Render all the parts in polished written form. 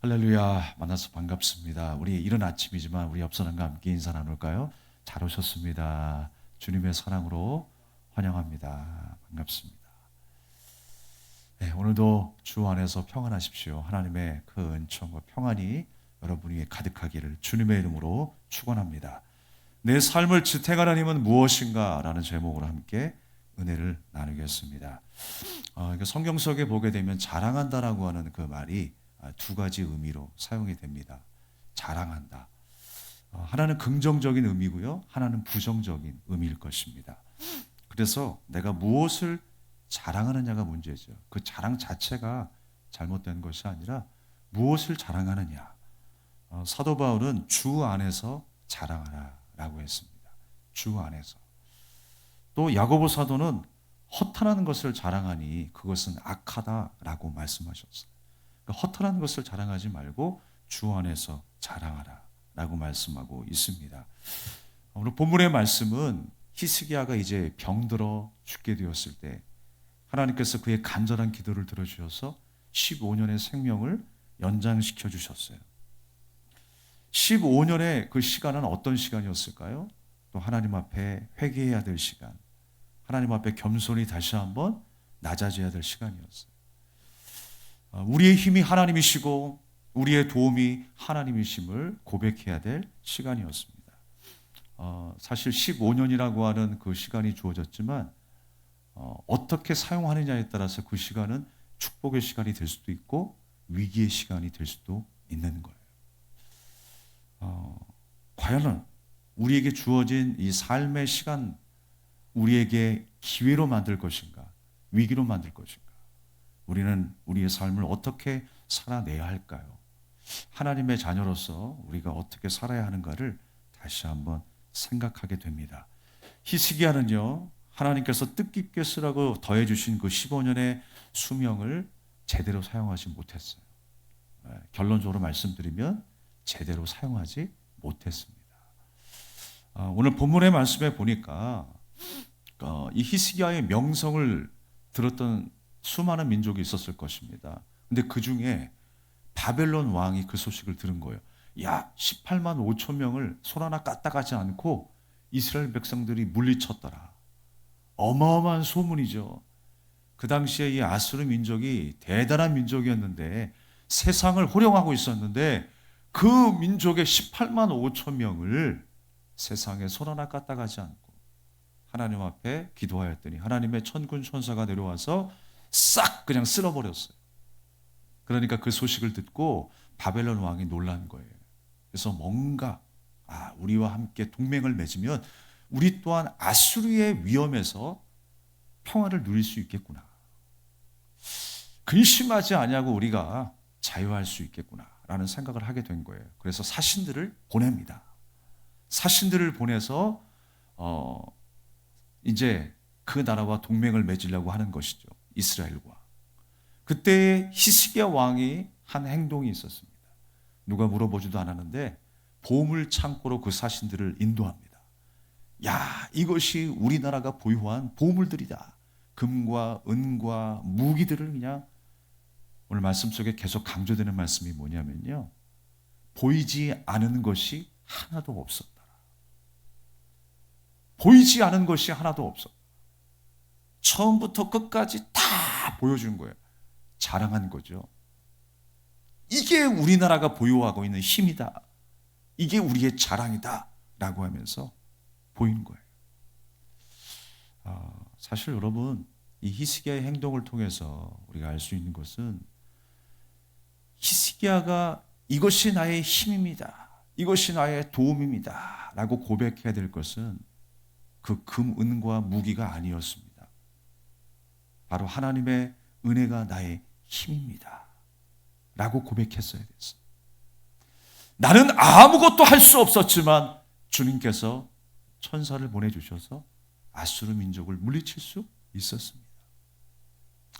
할렐루야, 만나서 반갑습니다. 우리 이른 아침이지만 우리 옆 사람과 함께 인사 나눌까요? 잘 오셨습니다. 주님의 사랑으로 환영합니다. 반갑습니다. 네, 오늘도 주 안에서 평안하십시오. 하나님의 그 은총과 평안이 여러분 위에 가득하기를 주님의 이름으로 축원합니다. 내 삶을 지탱하는 힘은 무엇인가? 라는 제목으로 함께 은혜를 나누겠습니다. 성경 속에 보게 되면 자랑한다라고 하는 그 말이 두 가지 의미로 사용이 됩니다. 자랑한다. 하나는 긍정적인 의미고요. 하나는 부정적인 의미일 것입니다. 그래서 내가 무엇을 자랑하느냐가 문제죠. 그 자랑 자체가 잘못된 것이 아니라 무엇을 자랑하느냐. 사도 바울은 주 안에서 자랑하라라고 했습니다. 주 안에서. 또 야고보 사도는 허탄한 것을 자랑하니 그것은 악하다라고 말씀하셨어요. 그러니까 허탄한 것을 자랑하지 말고 주 안에서 자랑하라라고 말씀하고 있습니다. 오늘 본문의 말씀은 히스기야가 이제 병들어 죽게 되었을 때 하나님께서 그의 간절한 기도를 들어주셔서 15년의 생명을 연장시켜 주셨어요. 15년의 그 시간은 어떤 시간이었을까요? 또 하나님 앞에 회개해야 될 시간, 하나님 앞에 겸손히 다시 한번 낮아져야 될 시간이었어요. 우리의 힘이 하나님이시고 우리의 도움이 하나님이심을 고백해야 될 시간이었습니다. 사실 15년이라고 하는 그 시간이 주어졌지만 어떻게 사용하느냐에 따라서 그 시간은 축복의 시간이 될 수도 있고 위기의 시간이 될 수도 있는 거예요. 과연 우리에게 주어진 이 삶의 시간 우리에게 기회로 만들 것인가 위기로 만들 것인가 우리는 우리의 삶을 어떻게 살아내야 할까요? 하나님의 자녀로서 우리가 어떻게 살아야 하는가를 다시 한번 생각하게 됩니다. 히스기야는요, 하나님께서 뜻깊게 쓰라고 더해주신 그 15년의 수명을 제대로 사용하지 못했어요. 결론적으로 말씀드리면 제대로 사용하지 못했습니다. 오늘 본문의 말씀에 보니까 이 히스기야의 명성을 들었던 수많은 민족이 있었을 것입니다. 근데 그 중에 바벨론 왕이 그 소식을 들은 거예요. 야, 18만 5천 명을 손 하나 까딱하지 않고 이스라엘 백성들이 물리쳤더라. 어마어마한 소문이죠. 그 당시에 이 아수르 민족이 대단한 민족이었는데 세상을 호령하고 있었는데 그 민족의 18만 5천 명을 세상에 손 하나 까딱하지 않고 하나님 앞에 기도하였더니 하나님의 천군 천사가 내려와서 싹 그냥 쓸어버렸어요. 그러니까 그 소식을 듣고 바벨론 왕이 놀란 거예요. 그래서 뭔가 우리와 함께 동맹을 맺으면 우리 또한 아수르의 위험에서 평화를 누릴 수 있겠구나. 근심하지 아니하고 우리가 자유할 수 있겠구나라는 생각을 하게 된 거예요. 그래서 사신들을 보냅니다. 사신들을 보내서 이제 그 나라와 동맹을 맺으려고 하는 것이죠. 이스라엘과. 그때 히스기야 왕이 한 행동이 있었습니다. 누가 물어보지도 않았는데 보물 창고로 그 사신들을 인도합니다. 야, 이것이 우리나라가 보유한 보물들이다. 금과 은과 무기들을 그냥 오늘 말씀 속에 계속 강조되는 말씀이 뭐냐면요. 보이지 않은 것이 하나도 없었다. 보이지 않은 것이 하나도 없었다. 처음부터 끝까지 다 보여준 거예요. 자랑한 거죠. 이게 우리나라가 보유하고 있는 힘이다. 이게 우리의 자랑이다. 라고 하면서 보이는 거예요. 사실 여러분, 이 히스기야의 행동을 통해서 우리가 알 수 있는 것은 히스기야가 이것이 나의 힘입니다. 이것이 나의 도움입니다. 라고 고백해야 될 것은 그 금, 은과 무기가 아니었습니다. 바로 하나님의 은혜가 나의 힘입니다. 라고 고백했어야 됐어요. 나는 아무것도 할 수 없었지만 주님께서 천사를 보내주셔서 아수르 민족을 물리칠 수 있었습니다.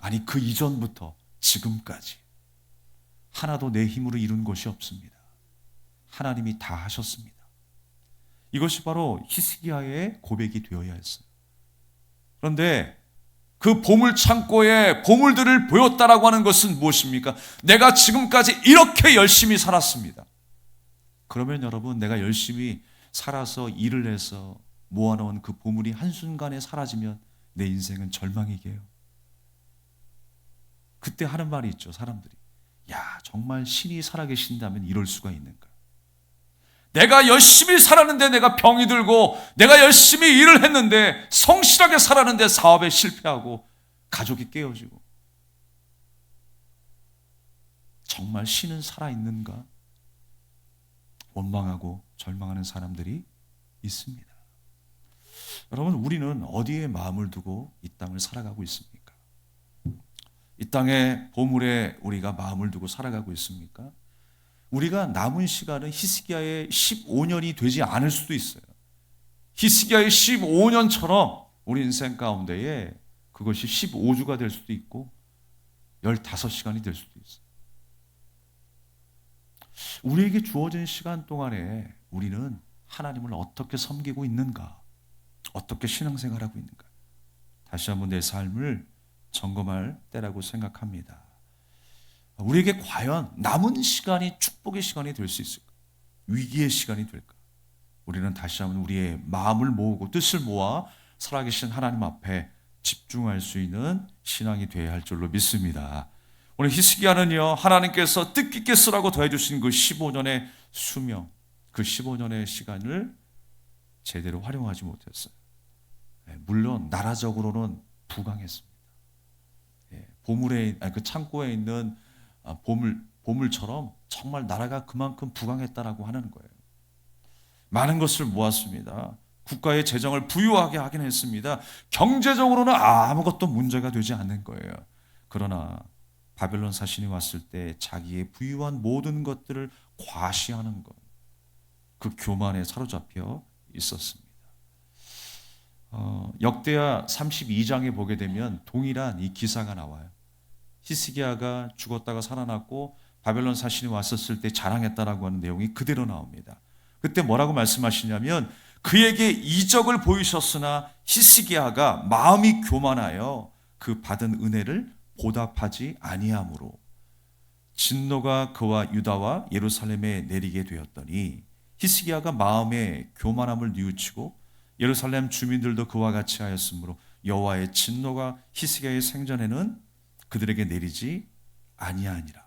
아니 그 이전부터 지금까지 하나도 내 힘으로 이룬 것이 없습니다. 하나님이 다 하셨습니다. 이것이 바로 히스기야의 고백이 되어야 했어요. 그런데 그 보물 창고에 보물들을 보였다라고 하는 것은 무엇입니까? 내가 지금까지 이렇게 열심히 살았습니다. 그러면 여러분, 내가 열심히 살아서 일을 해서 모아놓은 그 보물이 한순간에 사라지면 내 인생은 절망이게요. 그때 하는 말이 있죠, 사람들이. 야, 정말 신이 살아계신다면 이럴 수가 있는가? 내가 열심히 살았는데 내가 병이 들고, 내가 열심히 일을 했는데 성실하게 살았는데 사업에 실패하고 가족이 깨어지고, 정말 신은 살아있는가? 원망하고 절망하는 사람들이 있습니다. 여러분, 우리는 어디에 마음을 두고 이 땅을 살아가고 있습니까? 이 땅의 보물에 우리가 마음을 두고 살아가고 있습니까? 우리가 남은 시간은 히스기야의 15년이 되지 않을 수도 있어요. 히스기야의 15년처럼 우리 인생 가운데에 그것이 15주가 될 수도 있고 15시간이 될 수도 있어요. 우리에게 주어진 시간 동안에 우리는 하나님을 어떻게 섬기고 있는가? 어떻게 신앙생활하고 있는가? 다시 한번 내 삶을 점검할 때라고 생각합니다. 우리에게 과연 남은 시간이 축복의 시간이 될 수 있을까? 위기의 시간이 될까? 우리는 다시 한번 우리의 마음을 모으고 뜻을 모아 살아계신 하나님 앞에 집중할 수 있는 신앙이 되어야 할 줄로 믿습니다. 오늘 히스기야는요, 하나님께서 뜻깊게 쓰라고 더해주신 그 15년의 수명, 그 15년의 시간을 제대로 활용하지 못했어요. 물론 나라적으로는 부강했습니다. 보물에, 그 창고에 있는 보물처럼 정말 나라가 그만큼 부강했다라고 하는 거예요. 많은 것을 모았습니다. 국가의 재정을 부유하게 하긴 했습니다. 경제적으로는 아무것도 문제가 되지 않는 거예요. 그러나 바벨론 사신이 왔을 때 자기의 부유한 모든 것들을 과시하는 것, 그 교만에 사로잡혀 있었습니다. 역대하 32장에 보게 되면 동일한 이 기사가 나와요. 히스기야가 죽었다가 살아났고 바벨론 사신이 왔었을 때 자랑했다라고 하는 내용이 그대로 나옵니다. 그때 뭐라고 말씀하시냐면, 그에게 이적을 보이셨으나 히스기야가 마음이 교만하여 그 받은 은혜를 보답하지 아니하므로 진노가 그와 유다와 예루살렘에 내리게 되었더니, 히스기야가 마음의 교만함을 뉘우치고 예루살렘 주민들도 그와 같이 하였으므로 여호와의 진노가 히스기야의 생전에는 그들에게 내리지 아니하니라.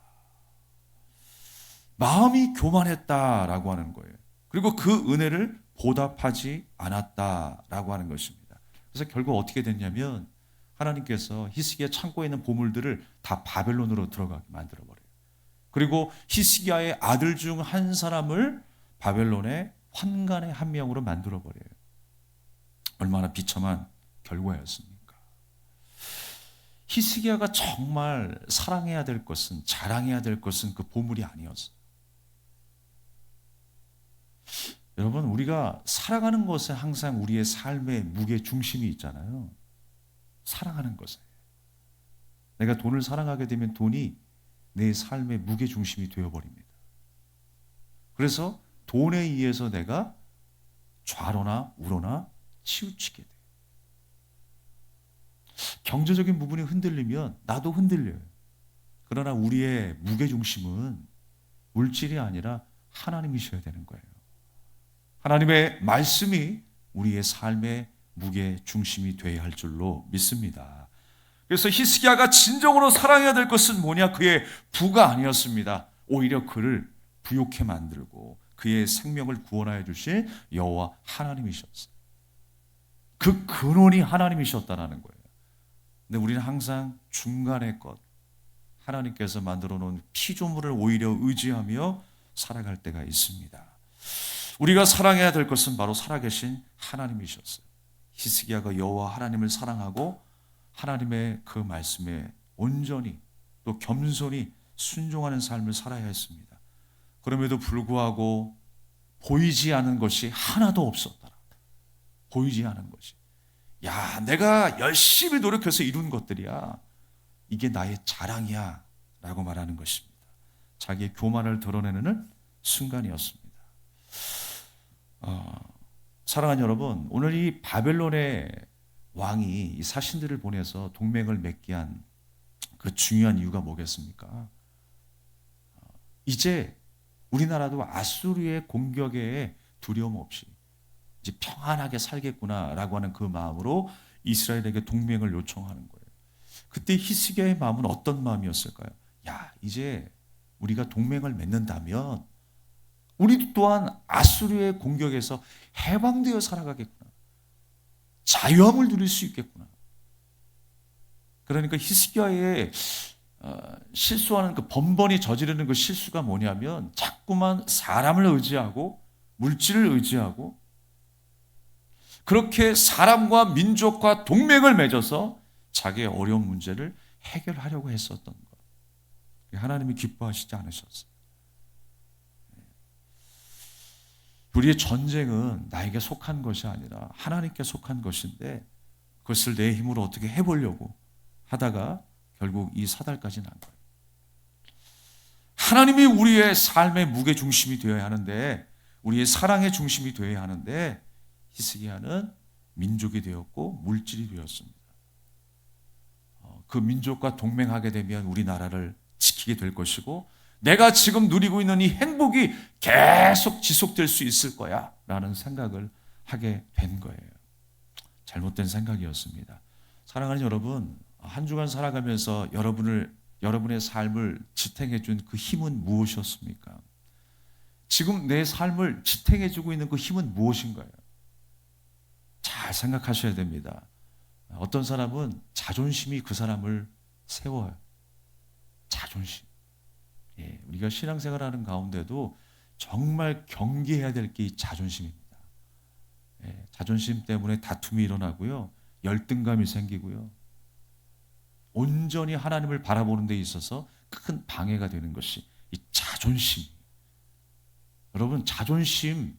마음이 교만했다라고 하는 거예요. 그리고 그 은혜를 보답하지 않았다라고 하는 것입니다. 그래서 결국 어떻게 됐냐면, 하나님께서 히스기야 창고에 있는 보물들을 다 바벨론으로 들어가게 만들어버려요. 그리고 히스기야의 아들 중 한 사람을 바벨론의 환관의 한 명으로 만들어버려요. 얼마나 비참한 결과였습니까? 히스기야가 정말 사랑해야 될 것은, 자랑해야 될 것은 그 보물이 아니었어요. 여러분, 우리가 살아가는 것에 항상 우리의 삶의 무게 중심이 있잖아요. 사랑하는 것에. 내가 돈을 사랑하게 되면 돈이 내 삶의 무게 중심이 되어버립니다. 그래서 돈에 의해서 내가 좌로나 우로나 치우치게 돼요. 경제적인 부분이 흔들리면 나도 흔들려요. 그러나 우리의 무게 중심은 물질이 아니라 하나님이셔야 되는 거예요. 하나님의 말씀이 우리의 삶의 무게 중심이 되어야 할 줄로 믿습니다. 그래서 히스기야가 진정으로 사랑해야 될 것은 뭐냐? 그의 부가 아니었습니다. 오히려 그를 부욕해 만들고 그의 생명을 구원하여 주신 여호와 하나님이셨어요. 그 근원이 하나님이셨다는 거예요. 근데 우리는 항상 중간의 것, 하나님께서 만들어 놓은 피조물을 오히려 의지하며 살아갈 때가 있습니다. 우리가 사랑해야 될 것은 바로 살아계신 하나님이셨어요. 히스기야가 여호와 하나님을 사랑하고 하나님의 그 말씀에 온전히 또 겸손히 순종하는 삶을 살아야 했습니다. 그럼에도 불구하고 보이지 않은 것이 하나도 없었더라. 보이지 않은 것이. 야, 내가 열심히 노력해서 이룬 것들이야. 이게 나의 자랑이야. 라고 말하는 것입니다. 자기의 교만을 드러내는 순간이었습니다. 사랑하는 여러분, 오늘 이 바벨론에 왕이 이 사신들을 보내서 동맹을 맺게 한 그 중요한 이유가 뭐겠습니까? 이제 우리나라도 아수르의 공격에 두려움 없이 이제 평안하게 살겠구나라고 하는 그 마음으로 이스라엘에게 동맹을 요청하는 거예요. 그때 히스기야의 마음은 어떤 마음이었을까요? 야, 이제 우리가 동맹을 맺는다면 우리도 또한 아수르의 공격에서 해방되어 살아가겠구나. 자유함을 누릴 수 있겠구나. 그러니까 히스기야의 실수하는 그 번번이 저지르는 그 실수가 뭐냐면 자꾸만 사람을 의지하고 물질을 의지하고 그렇게 사람과 민족과 동맹을 맺어서 자기의 어려운 문제를 해결하려고 했었던 것. 하나님이 기뻐하시지 않으셨어요. 우리의 전쟁은 나에게 속한 것이 아니라 하나님께 속한 것인데 그것을 내 힘으로 어떻게 해보려고 하다가 결국 이 사달까지 난 거예요. 하나님이 우리의 삶의 무게 중심이 되어야 하는데 우리의 사랑의 중심이 되어야 하는데 히스기야는 민족이 되었고 물질이 되었습니다. 그 민족과 동맹하게 되면 우리나라를 지키게 될 것이고 내가 지금 누리고 있는 이 행복이 계속 지속될 수 있을 거야 라는 생각을 하게 된 거예요. 잘못된 생각이었습니다. 사랑하는 여러분, 한 주간 살아가면서 여러분의 삶을 지탱해 준 그 힘은 무엇이었습니까? 지금 내 삶을 지탱해 주고 있는 그 힘은 무엇인가요? 잘 생각하셔야 됩니다. 어떤 사람은 자존심이 그 사람을 세워요. 자존심. 예, 우리가 신앙생활하는 가운데도 정말 경계해야 될 게 이 자존심입니다. 예, 자존심 때문에 다툼이 일어나고요. 열등감이 생기고요. 온전히 하나님을 바라보는 데 있어서 큰 방해가 되는 것이 이 자존심. 여러분, 자존심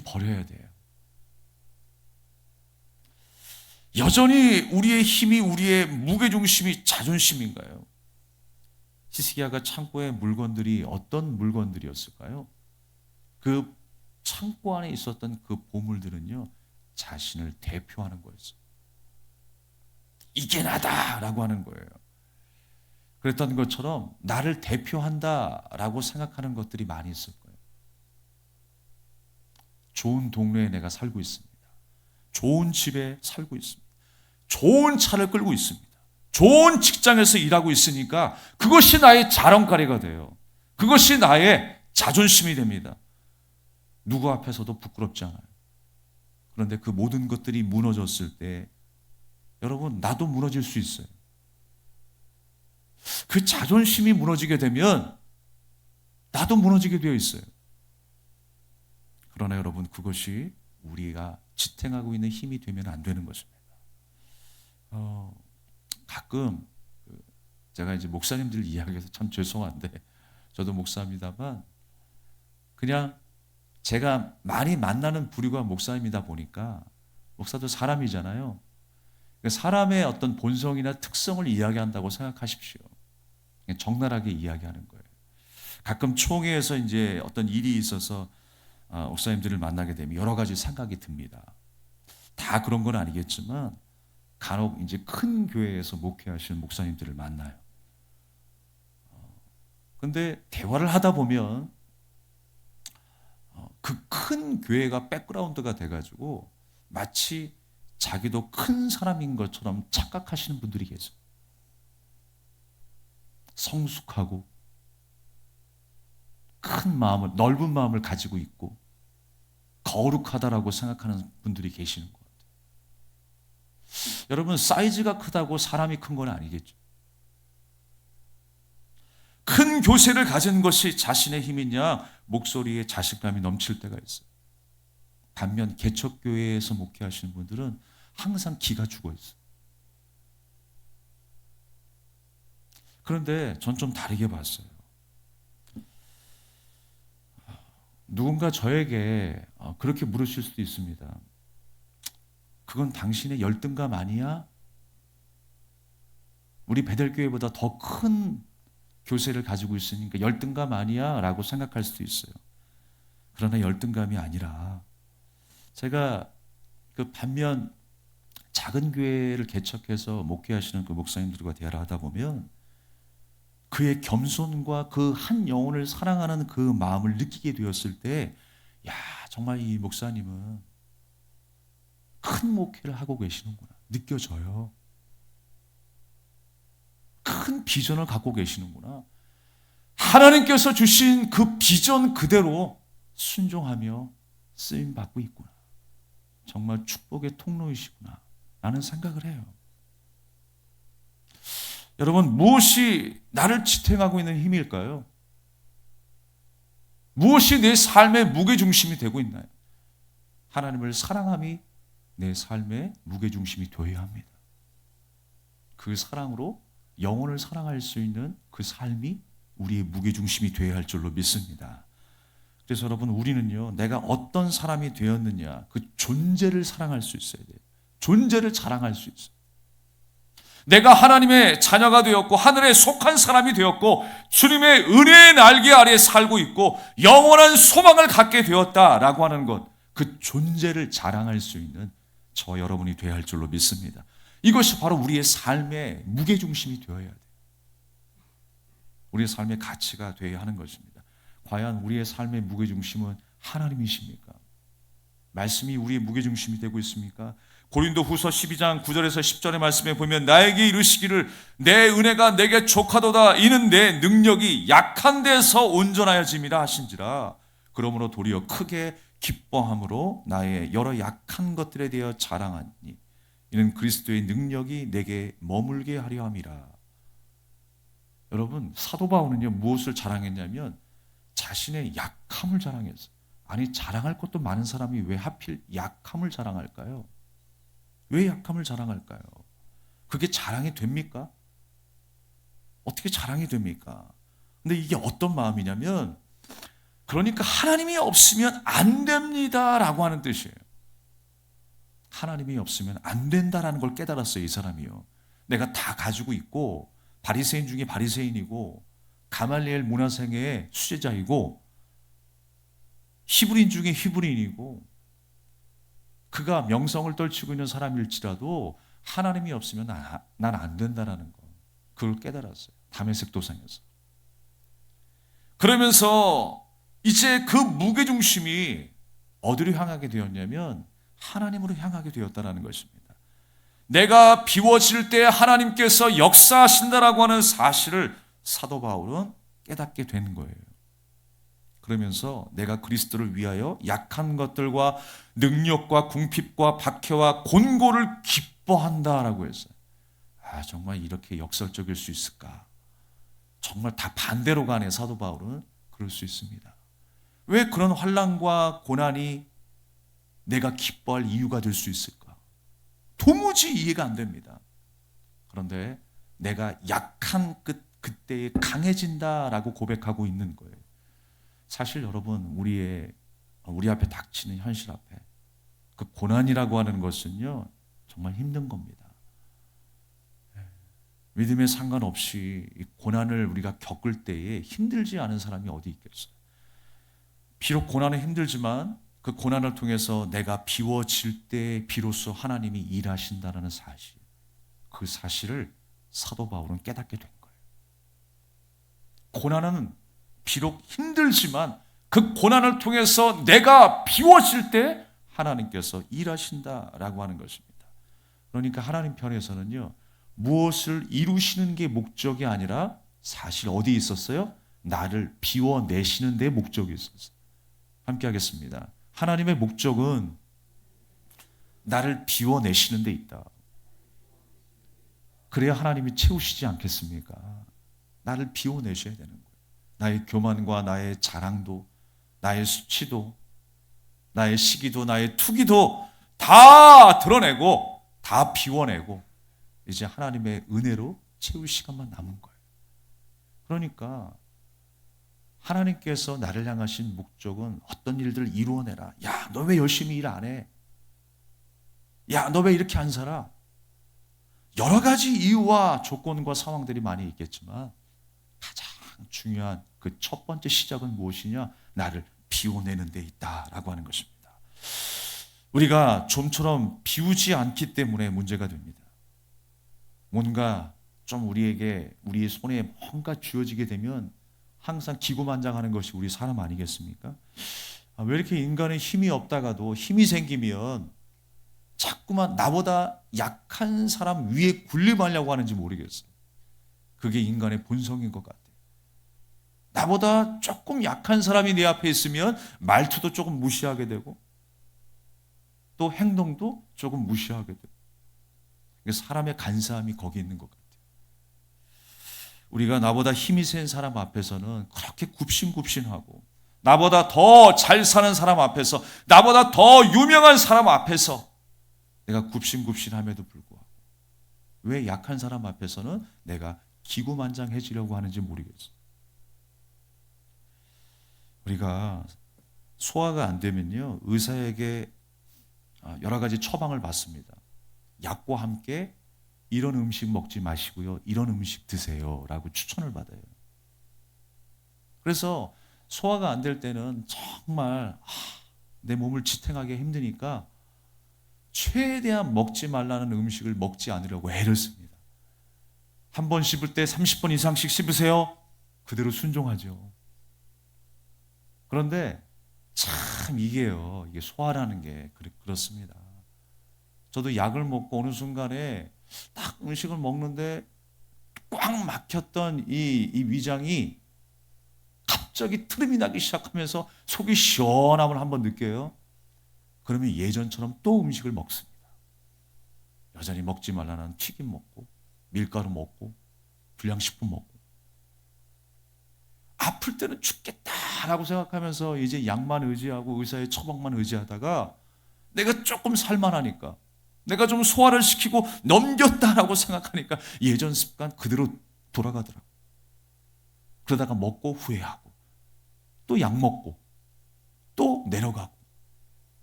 버려야 돼요. 여전히 우리의 힘이, 우리의 무게중심이 자존심인가요? 히스기야가 창고에 물건들이 어떤 물건들이었을까요? 그 창고 안에 있었던 그 보물들은요, 자신을 대표하는 거였어요. 이게 나다라고 하는 거예요. 그랬던 것처럼 나를 대표한다라고 생각하는 것들이 많이 있을 거예요. 좋은 동네에 내가 살고 있습니다. 좋은 집에 살고 있습니다. 좋은 차를 끌고 있습니다. 좋은 직장에서 일하고 있으니까 그것이 나의 자랑거리가 돼요. 그것이 나의 자존심이 됩니다. 누구 앞에서도 부끄럽지 않아요. 그런데 그 모든 것들이 무너졌을 때 여러분, 나도 무너질 수 있어요. 그 자존심이 무너지게 되면 나도 무너지게 되어 있어요. 그러나 여러분, 그것이 우리가 지탱하고 있는 힘이 되면 안 되는 것입니다. 가끔 제가 이제 목사님들 이야기해서 참 죄송한데 저도 목사입니다만 그냥 제가 많이 만나는 부류가 목사입니다 보니까 목사도 사람이잖아요. 사람의 어떤 본성이나 특성을 이야기한다고 생각하십시오. 그냥 적나라하게 이야기하는 거예요. 가끔 총회에서 이제 어떤 일이 있어서 목사님들을 만나게 되면 여러 가지 생각이 듭니다. 다 그런 건 아니겠지만 간혹 이제 큰 교회에서 목회하시는 목사님들을 만나요. 근데 대화를 하다 보면 그 큰 교회가 백그라운드가 돼가지고 마치 자기도 큰 사람인 것처럼 착각하시는 분들이 계세요. 성숙하고 큰 마음을, 넓은 마음을 가지고 있고 거룩하다라고 생각하는 분들이 계시는 것 같아요. 여러분, 사이즈가 크다고 사람이 큰 건 아니겠죠. 큰 교세를 가진 것이 자신의 힘이냐, 목소리에 자신감이 넘칠 때가 있어요. 반면 개척교회에서 목회하시는 분들은 항상 기가 죽어 있어요. 그런데 전 좀 다르게 봤어요. 누군가 저에게 그렇게 물으실 수도 있습니다. 그건 당신의 열등감 아니야? 우리 베델교회보다 더 큰 교세를 가지고 있으니까 열등감 아니야? 라고 생각할 수도 있어요. 그러나 열등감이 아니라 제가 그 반면 작은 교회를 개척해서 목회하시는 그 목사님들과 대화를 하다 보면 그의 겸손과 그 한 영혼을 사랑하는 그 마음을 느끼게 되었을 때, 야, 정말 이 목사님은 큰 목회를 하고 계시는구나. 느껴져요. 큰 비전을 갖고 계시는구나. 하나님께서 주신 그 비전 그대로 순종하며 쓰임받고 있구나. 정말 축복의 통로이시구나. 라는 생각을 해요. 여러분, 무엇이 나를 지탱하고 있는 힘일까요? 무엇이 내 삶의 무게중심이 되고 있나요? 하나님을 사랑함이 내 삶의 무게중심이 되어야 합니다. 그 사랑으로 영혼을 사랑할 수 있는 그 삶이 우리의 무게중심이 되어야 할 줄로 믿습니다. 그래서 여러분, 우리는요, 내가 어떤 사람이 되었느냐, 그 존재를 사랑할 수 있어야 돼요. 존재를 자랑할 수 있어요. 내가 하나님의 자녀가 되었고 하늘에 속한 사람이 되었고 주님의 은혜의 날개 아래에 살고 있고 영원한 소망을 갖게 되었다라고 하는 것, 그 존재를 자랑할 수 있는 저 여러분이 되어야 할 줄로 믿습니다. 이것이 바로 우리의 삶의 무게중심이 되어야 돼요. 우리의 삶의 가치가 되어야 하는 것입니다. 과연 우리의 삶의 무게중심은 하나님이십니까? 말씀이 우리의 무게중심이 되고 있습니까? 고린도후서 12장 9절에서 10절의 말씀에 보면 나에게 이르시기를 내 은혜가 내게 족하도다 이는 내 능력이 약한 데서 온전하여짐이라 하신지라. 그러므로 도리어 크게 기뻐함으로 나의 여러 약한 것들에 대하여 자랑하니 이는 그리스도의 능력이 내게 머물게 하려 함이라. 여러분, 사도 바울은요 무엇을 자랑했냐면 자신의 약함을 자랑했어요. 아니, 자랑할 것도 많은 사람이 왜 하필 약함을 자랑할까요? 왜 약함을 자랑할까요? 그게 자랑이 됩니까? 어떻게 자랑이 됩니까? 근데 이게 어떤 마음이냐면, 그러니까 하나님이 없으면 안 됩니다라고 하는 뜻이에요. 하나님이 없으면 안 된다라는 걸 깨달았어요, 이 사람이요. 내가 다 가지고 있고 바리새인 중에 바리새인이고 가말리엘 문화생의 수제자이고 히브리인 중에 히브리인이고 그가 명성을 떨치고 있는 사람일지라도 하나님이 없으면 난 안 된다라는 거, 그걸 깨달았어요. 다메섹 도상에서. 그러면서 이제 그 무게중심이 어디로 향하게 되었냐면 하나님으로 향하게 되었다는 것입니다. 내가 비워질 때 하나님께서 역사하신다라고 하는 사실을 사도 바울은 깨닫게 된 거예요. 그러면서 내가 그리스도를 위하여 약한 것들과 능력과 궁핍과 박해와 곤고를 기뻐한다라고 했어요. 아, 정말 이렇게 역설적일 수 있을까? 정말 다 반대로 가네, 사도 바울은. 그럴 수 있습니다. 왜 그런 환난과 고난이 내가 기뻐할 이유가 될 수 있을까? 도무지 이해가 안 됩니다. 그런데 내가 약한 그때에 강해진다라고 고백하고 있는 거예요. 사실 여러분, 우리 앞에 닥치는 현실 앞에 그 고난이라고 하는 것은요 정말 힘든 겁니다. 믿음에 상관없이 이 고난을 우리가 겪을 때에 힘들지 않은 사람이 어디 있겠어요? 비록 고난은 힘들지만 그 고난을 통해서 내가 비워질 때 비로소 하나님이 일하신다는 사실, 그 사실을 사도 바울은 깨닫게 된 거예요. 고난은 비록 힘들지만 그 고난을 통해서 내가 비워질 때 하나님께서 일하신다라고 하는 것입니다. 그러니까 하나님 편에서는요 무엇을 이루시는 게 목적이 아니라 사실 어디에 있었어요? 나를 비워내시는 데 목적이 있었어요. 함께 하겠습니다. 하나님의 목적은 나를 비워내시는 데 있다. 그래야 하나님이 채우시지 않겠습니까? 나를 비워내셔야 되는 거예요. 나의 교만과 나의 자랑도, 나의 수치도, 나의 시기도, 나의 투기도 다 드러내고 다 비워내고 이제 하나님의 은혜로 채울 시간만 남은 거예요. 그러니까 하나님께서 나를 향하신 목적은 어떤 일들을 이루어내라. 야, 너 왜 열심히 일 안 해? 야, 너 왜 이렇게 안 살아? 여러 가지 이유와 조건과 상황들이 많이 있겠지만 가장 중요한 그 첫 번째 시작은 무엇이냐? 나를 비워내는 데 있다라고 하는 것입니다. 우리가 좀처럼 비우지 않기 때문에 문제가 됩니다. 뭔가 좀 우리의 손에 뭔가 쥐어지게 되면 항상 기고만장하는 것이 우리 사람 아니겠습니까? 왜 이렇게 인간은 힘이 없다가도 힘이 생기면 자꾸만 나보다 약한 사람 위에 군림하려고 하는지 모르겠어요. 그게 인간의 본성인 것 같아요. 나보다 조금 약한 사람이 내 앞에 있으면 말투도 조금 무시하게 되고 또 행동도 조금 무시하게 되고, 사람의 간사함이 거기 있는 것 같아요. 우리가 나보다 힘이 센 사람 앞에서는 그렇게 굽신굽신하고, 나보다 더 잘 사는 사람 앞에서, 나보다 더 유명한 사람 앞에서 내가 굽신굽신함에도 불구하고 왜 약한 사람 앞에서는 내가 기고만장해지려고 하는지 모르겠어요. 우리가 소화가 안 되면요, 의사에게 여러 가지 처방을 받습니다. 약과 함께 이런 음식 먹지 마시고요, 이런 음식 드세요 라고 추천을 받아요. 그래서 소화가 안 될 때는 정말 내 몸을 지탱하기 힘드니까 최대한 먹지 말라는 음식을 먹지 않으려고 애를 씁니다. 한 번 씹을 때 30번 이상씩 씹으세요. 그대로 순종하죠. 그런데 참 이게 소화라는 게 그렇습니다. 저도 약을 먹고 어느 순간에 딱 음식을 먹는데 꽉 막혔던 이 위장이 갑자기 트름이 나기 시작하면서 속이 시원함을 한번 느껴요. 그러면 예전처럼 또 음식을 먹습니다. 여전히 먹지 말라는 튀김 먹고, 밀가루 먹고, 불량식품 먹고. 아플 때는 죽겠다라고 생각하면서 이제 약만 의지하고 의사의 처방만 의지하다가 내가 조금 살만하니까, 내가 좀 소화를 시키고 넘겼다라고 생각하니까 예전 습관 그대로 돌아가더라고요. 그러다가 먹고 후회하고, 또 약 먹고, 또 내려가고,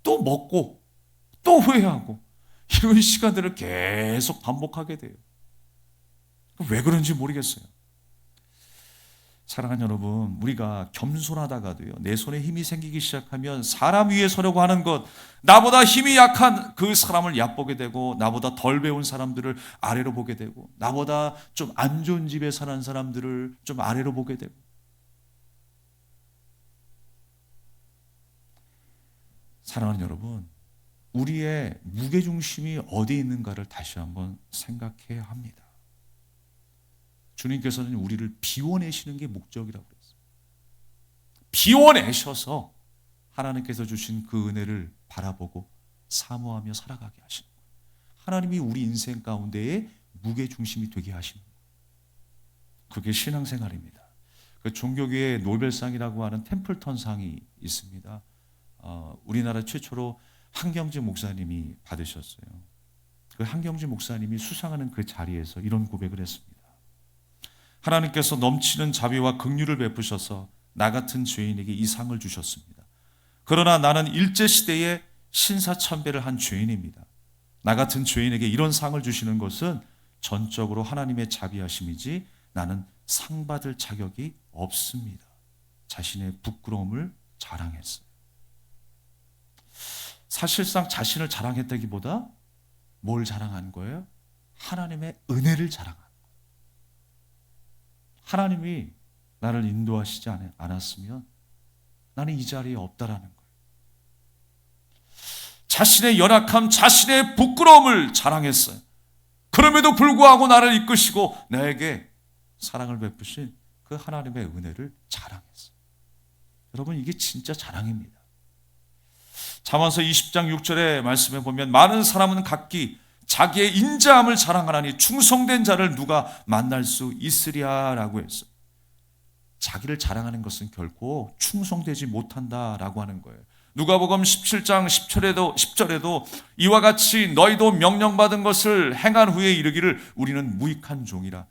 또 먹고, 또 후회하고, 이런 시간들을 계속 반복하게 돼요. 왜 그런지 모르겠어요. 사랑하는 여러분, 우리가 겸손하다가도요, 내 손에 힘이 생기기 시작하면 사람 위에 서려고 하는 것, 나보다 힘이 약한 그 사람을 얕보게 되고, 나보다 덜 배운 사람들을 아래로 보게 되고, 나보다 좀 안 좋은 집에 사는 사람들을 좀 아래로 보게 되고. 사랑하는 여러분, 우리의 무게중심이 어디에 있는가를 다시 한번 생각해야 합니다. 주님께서는 우리를 비워내시는 게 목적이라고 그랬어요. 비워내셔서 하나님께서 주신 그 은혜를 바라보고 사모하며 살아가게 하시는 거예요. 하나님이 우리 인생 가운데에 무게중심이 되게 하시는 거예요. 그게 신앙생활입니다. 그 종교계의 노벨상이라고 하는 템플턴상이 있습니다. 우리나라 최초로 한경지 목사님이 받으셨어요. 그 한경지 목사님이 수상하는 그 자리에서 이런 고백을 했습니다. 하나님께서 넘치는 자비와 긍휼을 베푸셔서 나 같은 죄인에게 이 상을 주셨습니다. 그러나 나는 일제시대에 신사참배를 한 죄인입니다. 나 같은 죄인에게 이런 상을 주시는 것은 전적으로 하나님의 자비하심이지 나는 상 받을 자격이 없습니다. 자신의 부끄러움을 자랑했어요. 사실상 자신을 자랑했다기보다 뭘 자랑한 거예요? 하나님의 은혜를 자랑한 거예요. 하나님이 나를 인도하시지 않았으면 나는 이 자리에 없다라는 거예요. 자신의 연약함, 자신의 부끄러움을 자랑했어요. 그럼에도 불구하고 나를 이끄시고 나에게 사랑을 베푸신 그 하나님의 은혜를 자랑했어요. 여러분, 이게 진짜 자랑입니다. 잠언서 20장 6절의 말씀에 보면 많은 사람은 각기 자기의 인자함을 자랑하나니 충성된 자를 누가 만날 수 있으랴라고 했어요. 자기를 자랑하는 것은 결코 충성되지 못한다라고 하는 거예요. 누가복음 17장 10절에도 이와 같이 너희도 명령받은 것을 행한 후에 이르기를 우리는 무익한 종이라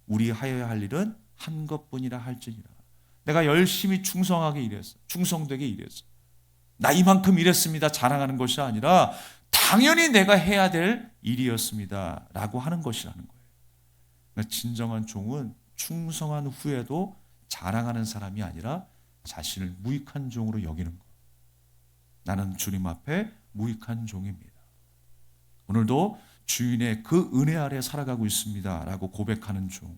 우리 하여야 할 일은 한 것뿐이라 할지니라. 내가 열심히 충성하게 일했어. 충성되게 일했어. 나 이만큼 일했습니다. 자랑하는 것이 아니라 당연히 내가 해야 될 일이었습니다. 라고 하는 것이라는 거예요. 그러니까 진정한 종은 충성한 후에도 자랑하는 사람이 아니라 자신을 무익한 종으로 여기는 거예요. 나는 주님 앞에 무익한 종입니다. 오늘도 주인의 그 은혜 아래 살아가고 있습니다 라고 고백하는 종,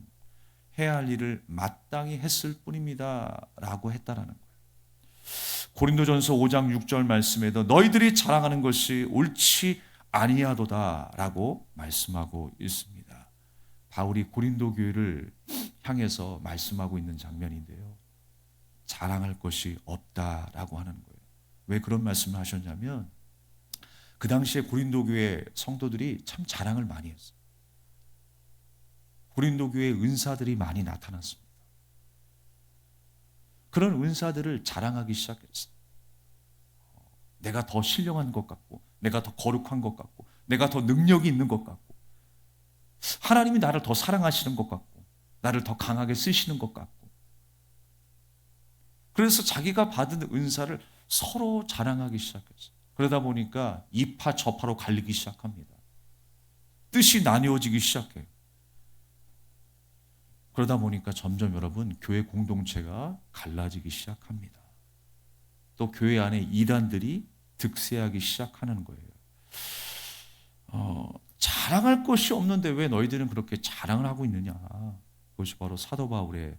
해야 할 일을 마땅히 했을 뿐입니다 라고 했다라는 거예요. 고린도전서 5장 6절 말씀에도 너희들이 자랑하는 것이 옳지 아니하도다 라고 말씀하고 있습니다. 바울이 고린도 교회를 향해서 말씀하고 있는 장면인데요, 자랑할 것이 없다라고 하는 거예요. 왜 그런 말씀을 하셨냐면, 그 당시에 고린도 교회 성도들이 참 자랑을 많이 했어요. 고린도 교회에 은사들이 많이 나타났습니다. 그런 은사들을 자랑하기 시작했어요. 내가 더 신령한 것 같고, 내가 더 거룩한 것 같고, 내가 더 능력이 있는 것 같고, 하나님이 나를 더 사랑하시는 것 같고, 나를 더 강하게 쓰시는 것 같고, 그래서 자기가 받은 은사를 서로 자랑하기 시작했어요. 그러다 보니까 이파 저파로 갈리기 시작합니다. 뜻이 나뉘어지기 시작해요. 그러다 보니까 점점 여러분, 교회 공동체가 갈라지기 시작합니다. 또 교회 안에 이단들이 득세하기 시작하는 거예요. 자랑할 것이 없는데 왜 너희들은 그렇게 자랑을 하고 있느냐. 그것이 바로 사도 바울의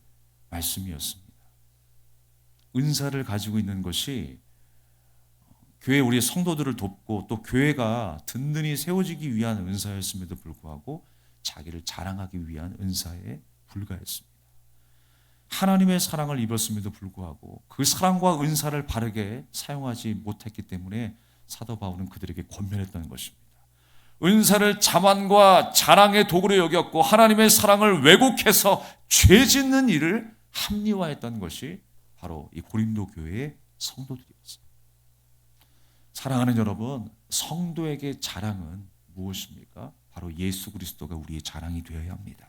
말씀이었습니다. 은사를 가지고 있는 것이 교회 우리 성도들을 돕고 또 교회가 든든히 세워지기 위한 은사였음에도 불구하고 자기를 자랑하기 위한 은사에 불과했습니다. 하나님의 사랑을 입었음에도 불구하고 그 사랑과 은사를 바르게 사용하지 못했기 때문에 사도 바울은 그들에게 권면했던 것입니다. 은사를 자만과 자랑의 도구로 여겼고 하나님의 사랑을 왜곡해서 죄 짓는 일을 합리화했던 것이 바로 이 고린도 교회의 성도들이었어요. 사랑하는 여러분, 성도에게 자랑은 무엇입니까? 바로 예수 그리스도가 우리의 자랑이 되어야 합니다.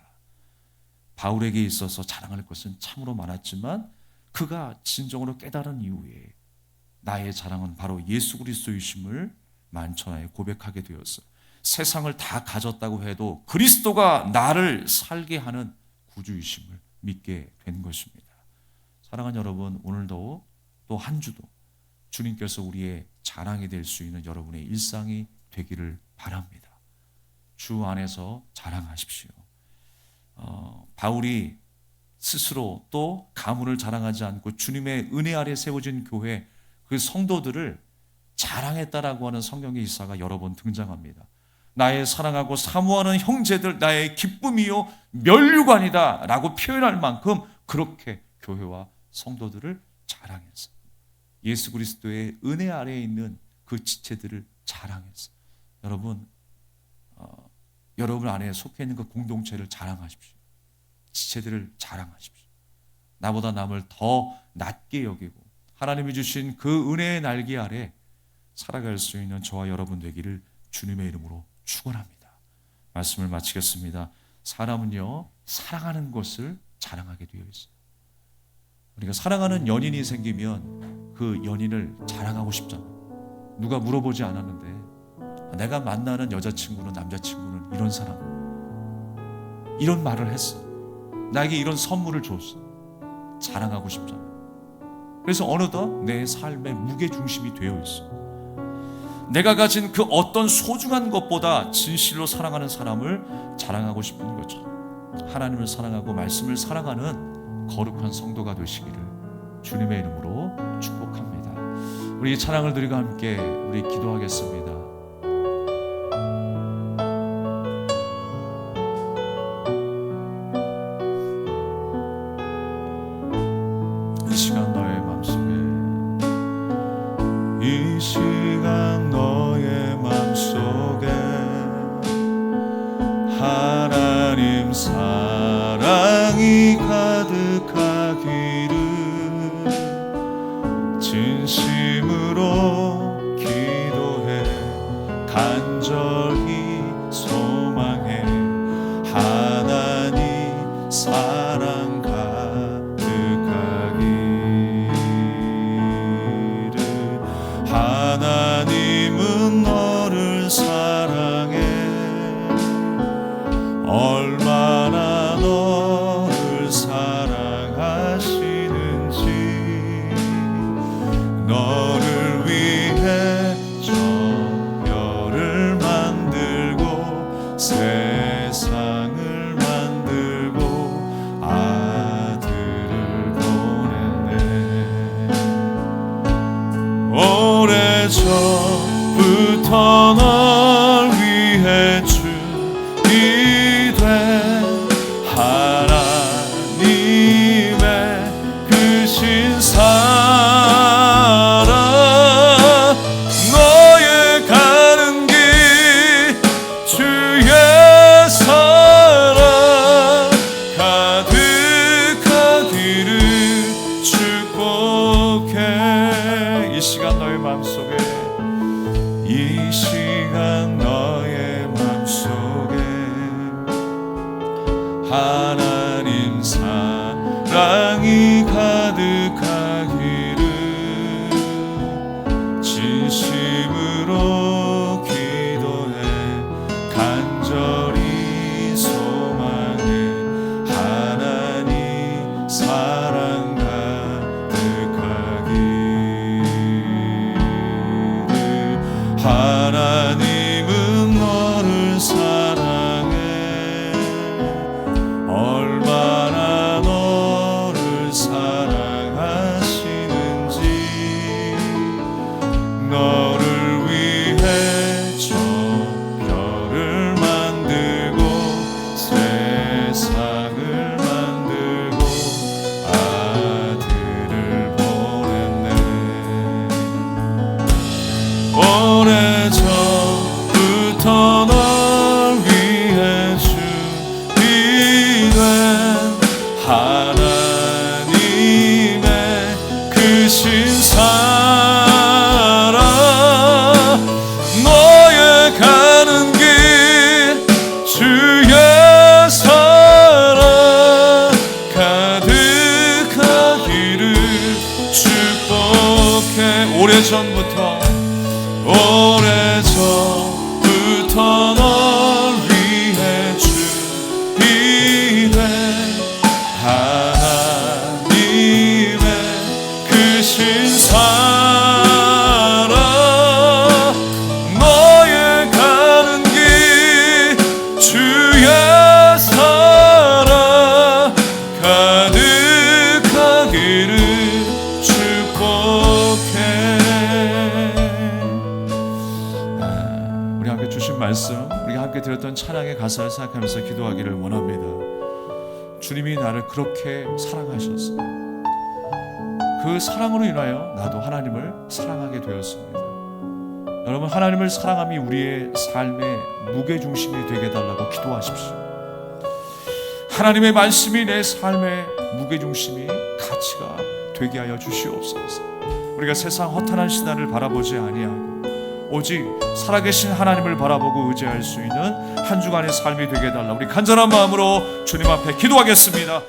바울에게 있어서 자랑할 것은 참으로 많았지만 그가 진정으로 깨달은 이후에 나의 자랑은 바로 예수 그리스도이심을 만천하에 고백하게 되었어요. 세상을 다 가졌다고 해도 그리스도가 나를 살게 하는 구주이심을 믿게 된 것입니다. 사랑하는 여러분, 오늘도 또 한 주도 주님께서 우리의 자랑이 될 수 있는 여러분의 일상이 되기를 바랍니다. 주 안에서 자랑하십시오. 바울이 스스로 또 가문을 자랑하지 않고 주님의 은혜 아래 세워진 교회, 그 성도들을 자랑했다라고 하는 성경의 기사가 여러 번 등장합니다. 나의 사랑하고 사모하는 형제들, 나의 기쁨이요 면류관이다 라고 표현할 만큼 그렇게 교회와 성도들을 자랑했어요. 예수 그리스도의 은혜 아래에 있는 그 지체들을 자랑했어요. 여러분, 여러분 안에 속해 있는 그 공동체를 자랑하십시오. 지체들을 자랑하십시오. 나보다 남을 더 낮게 여기고 하나님이 주신 그 은혜의 날개 아래 살아갈 수 있는 저와 여러분 되기를 주님의 이름으로 축원합니다. 말씀을 마치겠습니다. 사람은요, 사랑하는 것을 자랑하게 되어 있어요. 우리가 사랑하는 연인이 생기면 그 연인을 자랑하고 싶잖아요. 누가 물어보지 않았는데 내가 만나는 여자친구는, 남자친구는 이런 사람, 이런 말을 했어, 나에게 이런 선물을 줬어, 자랑하고 싶잖아요. 그래서 어느덧 내 삶의 무게중심이 되어 있어. 내가 가진 그 어떤 소중한 것보다 진실로 사랑하는 사람을 자랑하고 싶은 거죠. 하나님을 사랑하고 말씀을 사랑하는 거룩한 성도가 되시기를 주님의 이름으로 축복합니다. 우리 찬양을 드리고 함께 우리 기도하겠습니다. 이 시간 너의 마음속에, 이 시간 너의 마음속에 하나님 사랑이 가득하기를 진심으로 기도해 간절히 소망해. 하나님 사랑 가득하기를. 하나님은 너를 사랑해. 얼마나 너를 사랑하시는지 너를 위해 하나님 사랑이 가득하기를 진심으로 기도해 간절히 소망해 하나님 사랑 가득하기를 하나님은 너를 사랑해 얼마나 너를 사랑하시는지 너를 위해 저 별을 만들고 세상을 만들고 아들을 보냈네 오래전부터 널 위해 준비된 하나님의 크신 사랑 너의 가는 길 주의 사랑 가득하기를 축복해 오래전부터 널 위해 준비된 하나님의 크신 사랑 너의 가는 길 주의 사랑 가득하기를 축복해. 우리 함께 주신 말씀, 우리가 함께 들었던 찬양의 가사를 생각하면서 기도하기를 원합니다. 주님이 나를 그렇게 사랑하셨어요. 그 사랑으로 인하여 나도 하나님을 사랑하게 되었습니다. 여러분, 하나님을 사랑함이 우리의 삶의 무게중심이 되게 해달라고 기도하십시오. 하나님의 말씀이 내 삶의 무게중심이 가치가 되게 하여 주시옵소서. 우리가 세상 허탄한 신화를 바라보지 아니하고 오직 살아계신 하나님을 바라보고 의지할 수 있는 한 주간의 삶이 되게 해달라 우리 간절한 마음으로 주님 앞에 기도하겠습니다.